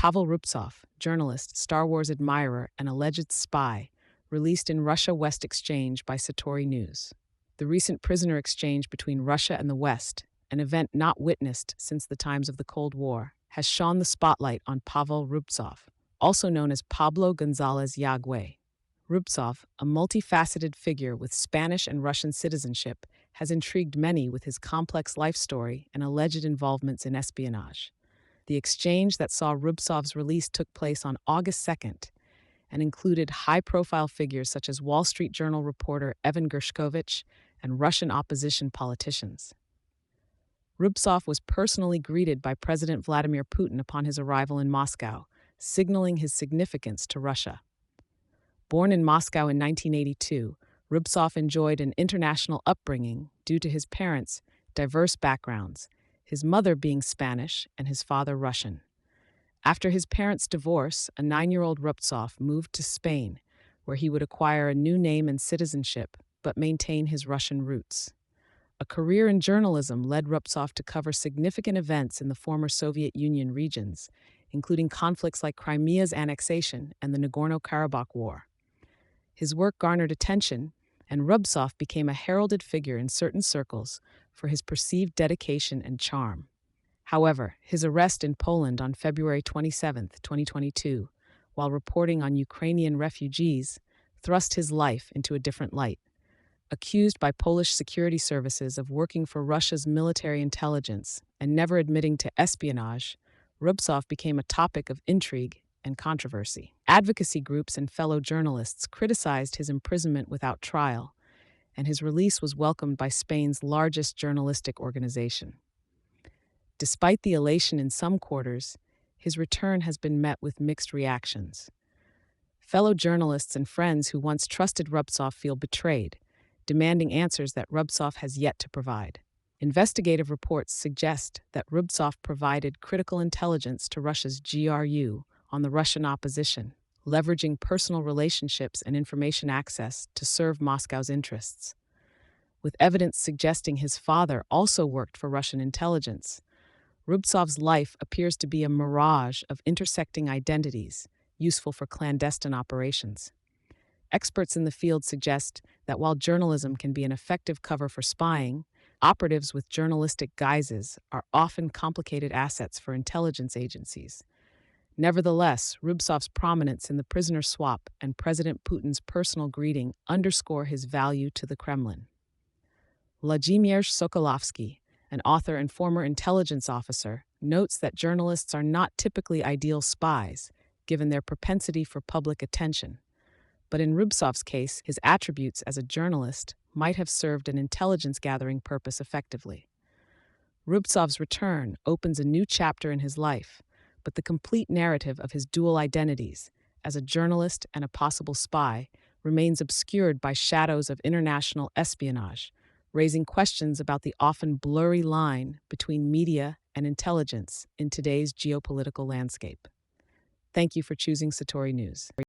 Pavel Rubtsov, journalist, Star Wars admirer, and alleged spy, released in Russia-West exchange by Satori News. The recent prisoner exchange between Russia and the West, an event not witnessed since the times of the Cold War, has shone the spotlight on Pavel Rubtsov, also known as Pablo González Yagüe. Rubtsov, a multifaceted figure with Spanish and Russian citizenship, has intrigued many with his complex life story and alleged involvements in espionage. The exchange that saw Rubtsov's release took place on August 2nd and included high-profile figures such as Wall Street Journal reporter Evan Gershkovich and Russian opposition politicians. Rubtsov was personally greeted by President Vladimir Putin upon his arrival in Moscow, signaling his significance to Russia. Born in Moscow in 1982, Rubtsov enjoyed an international upbringing due to his parents' diverse backgrounds, his mother being Spanish and his father Russian. After his parents' divorce, a 9-year-old Rubtsov moved to Spain, where he would acquire a new name and citizenship, but maintain his Russian roots. A career in journalism led Rubtsov to cover significant events in the former Soviet Union regions, including conflicts like Crimea's annexation and the Nagorno-Karabakh War. His work garnered attention, and Rubtsov became a heralded figure in certain circles for his perceived dedication and charm. However, his arrest in Poland on February 27, 2022, while reporting on Ukrainian refugees, thrust his life into a different light. Accused by Polish security services of working for Russia's military intelligence and never admitting to espionage, Rubtsov became a topic of intrigue and controversy. Advocacy groups and fellow journalists criticized his imprisonment without trial, and his release was welcomed by Spain's largest journalistic organization. Despite the elation in some quarters, his return has been met with mixed reactions. Fellow journalists and friends who once trusted Rubtsov feel betrayed, demanding answers that Rubtsov has yet to provide. Investigative reports suggest that Rubtsov provided critical intelligence to Russia's GRU on the Russian opposition, leveraging personal relationships and information access to serve Moscow's interests. With evidence suggesting his father also worked for Russian intelligence, Rubtsov's life appears to be a mirage of intersecting identities, useful for clandestine operations. Experts in the field suggest that while journalism can be an effective cover for spying, operatives with journalistic guises are often complicated assets for intelligence agencies. Nevertheless, Rubtsov's prominence in the prisoner swap and President Putin's personal greeting underscore his value to the Kremlin. Władimir Sokolovsky, an author and former intelligence officer, notes that journalists are not typically ideal spies, given their propensity for public attention. But in Rubtsov's case, his attributes as a journalist might have served an intelligence-gathering purpose effectively. Rubtsov's return opens a new chapter in his life, but the complete narrative of his dual identities, as a journalist and a possible spy, remains obscured by shadows of international espionage, raising questions about the often blurry line between media and intelligence in today's geopolitical landscape. Thank you for choosing Satori News.